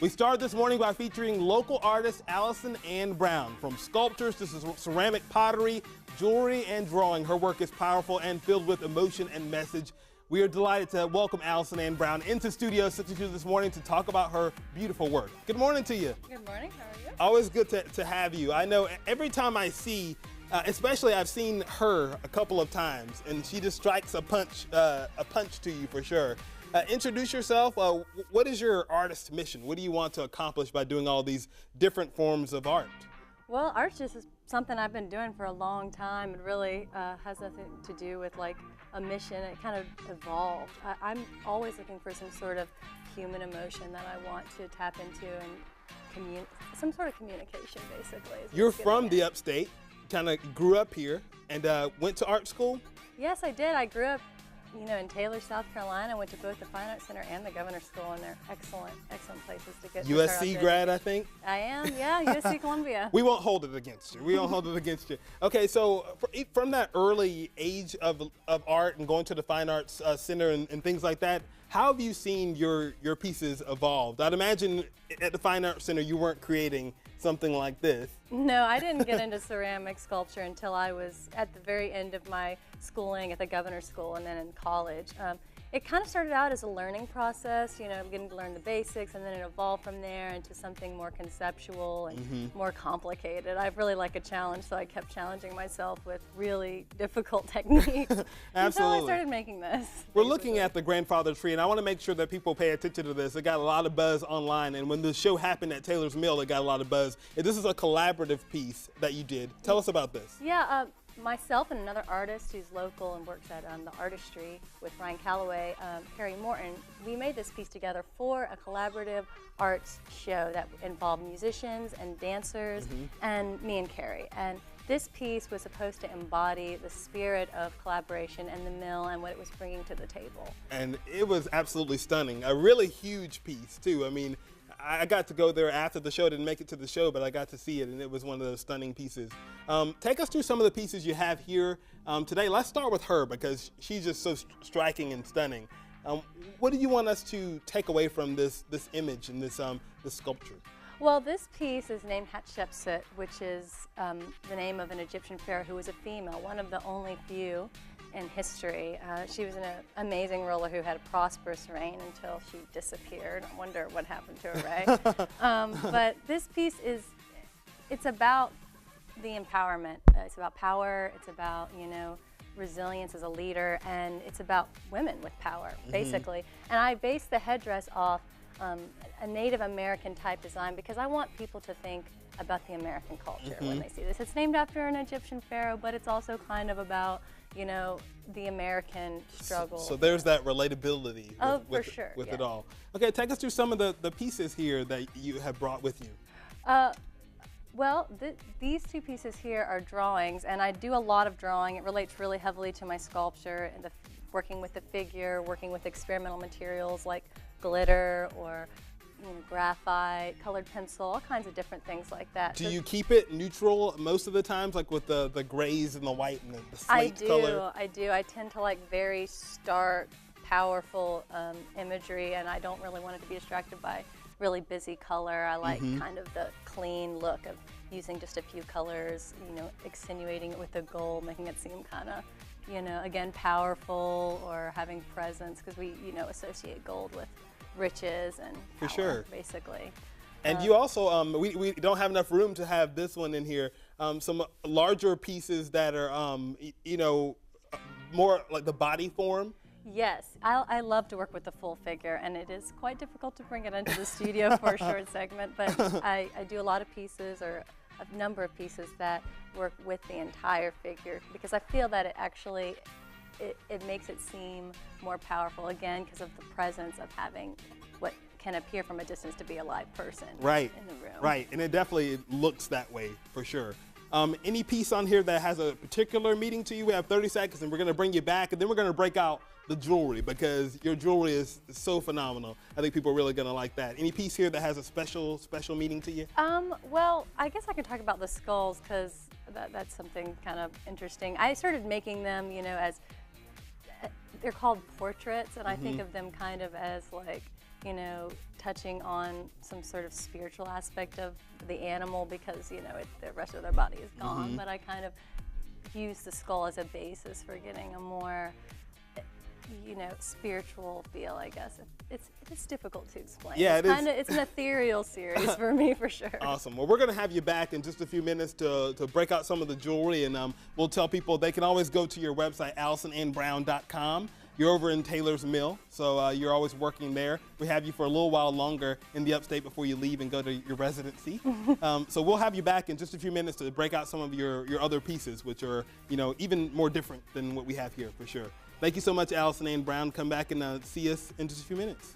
We started this morning by featuring local artist Allison and Brown. From sculptures to ceramic pottery, jewelry, and drawing, her work is powerful and filled with emotion and message. We are delighted to welcome Allison and Brown into Studio 62 this morning to talk about her beautiful work. Good morning to you. Good morning, how are you? Always good to have you. I know every time I see, especially I've seen her a couple of times, and she just strikes a punch to you for sure. Introduce yourself. What is your artist mission? What do you want to accomplish by doing all these different forms of art? Well, art just is something I've been doing for a long time. It really has nothing to do with like a mission. It kind of evolved. I'm always looking for some sort of human emotion that I want to tap into and some sort of communication, basically. You're from the upstate, kind of grew up here, and went to art school? Yes, I did. I grew up, in Taylor, South Carolina. I went to both the Fine Arts Center and the Governor's School, and they're excellent places to get USC grad, I think? I am, yeah, USC Columbia. We won't hold it against you. We won't hold it against you. Okay, so from that early age of art and going to the Fine Arts Center and things like that, how have you seen your pieces evolved? I'd imagine at the Fine Arts Center you weren't creating something like this. No, I didn't get into ceramic sculpture until I was at the very end of my schooling at the Governor's School and then in college. It kind of started out as a learning process, getting to learn the basics, and then it evolved from there into something more conceptual and more complicated. I really like a challenge, so I kept challenging myself with really difficult techniques until I started making this. We're looking at the grandfather tree, and I want to make sure that people pay attention to this. It got a lot of buzz online, and when the show happened at Taylor's Mill, it got a lot of buzz. This is a collaborative piece that you did. Tell us about this. Yeah. Myself and another artist who's local and works at the Artistry with Ryan Calloway, Carrie Morton, we made this piece together for a collaborative arts show that involved musicians and dancers and me and Carrie. And this piece was supposed to embody the spirit of collaboration and the mill and what it was bringing to the table. And it was absolutely stunning. A really huge piece, too. I mean, I got to go there after the show, didn't make it to the show, but I got to see it, and it was one of those stunning pieces. Take us through some of the pieces you have here today. Let's start with her because she's just so striking and stunning. What do you want us to take away from this image and this sculpture? Well, this piece is named Hatshepsut, which is the name of an Egyptian pharaoh who was a female, one of the only few in history. She was an amazing ruler who had a prosperous reign until she disappeared. I wonder what happened to her, right? But this piece it's about the empowerment. It's about power. It's about, resilience as a leader, and it's about women with power, basically. And I based the headdress off a Native American type design because I want people to think about the American culture when they see this. It's named after an Egyptian pharaoh, but it's also kind of about the American struggle. So there's that relatability with yeah. it all. Okay, take us through some of the pieces here that you have brought with you. Well, these two pieces here are drawings, and I do a lot of drawing. It relates really heavily to my sculpture, and working with the figure, working with experimental materials like glitter or graphite, colored pencil, all kinds of different things like that. Do you keep it neutral most of the times, like with the grays and the white and the slate color? I do. I tend to like very stark, powerful imagery, and I don't really want it to be distracted by really busy color. I like kind of the clean look of using just a few colors, accentuating it with the gold, making it seem kind of, again, powerful or having presence, because we, associate gold with riches and power, for sure, basically. And you also, we don't have enough room to have this one in here. Some larger pieces that are, more like the body form. Yes, I love to work with the full figure, and it is quite difficult to bring it into the studio for a short segment, but I do a lot of pieces, or a number of pieces that work with the entire figure, because I feel that it actually, it makes it seem more powerful, again, because of the presence of having what can appear from a distance to be a live person in the room. Right, and it definitely looks that way, for sure. Any piece on here that has a particular meaning to you? We have 30 seconds, and we're going to bring you back, and then we're going to break out the jewelry, because your jewelry is so phenomenal. I think people are really going to like that. Any piece here that has a special meaning to you? Well, I guess I can talk about the skulls, because that's something kind of interesting. I started making them, as they're called portraits, and I think of them kind of as like you know, touching on some sort of spiritual aspect of the animal because, you know, the rest of their body is gone. But I kind of use the skull as a basis for getting a more, you know, spiritual feel, I guess. It's difficult to explain. Yeah, It's an ethereal series for me, for sure. Awesome. Well, we're going to have you back in just a few minutes to break out some of the jewelry, and we'll tell people they can always go to your website, AllisonandBrown.com. You're over in Taylor's Mill, so you're always working there. We have you for a little while longer in the upstate before you leave and go to your residency. So we'll have you back in just a few minutes to break out some of your other pieces, which are, you know, even more different than what we have here, for sure. Thank you so much, Allison and Brown. Come back and see us in just a few minutes.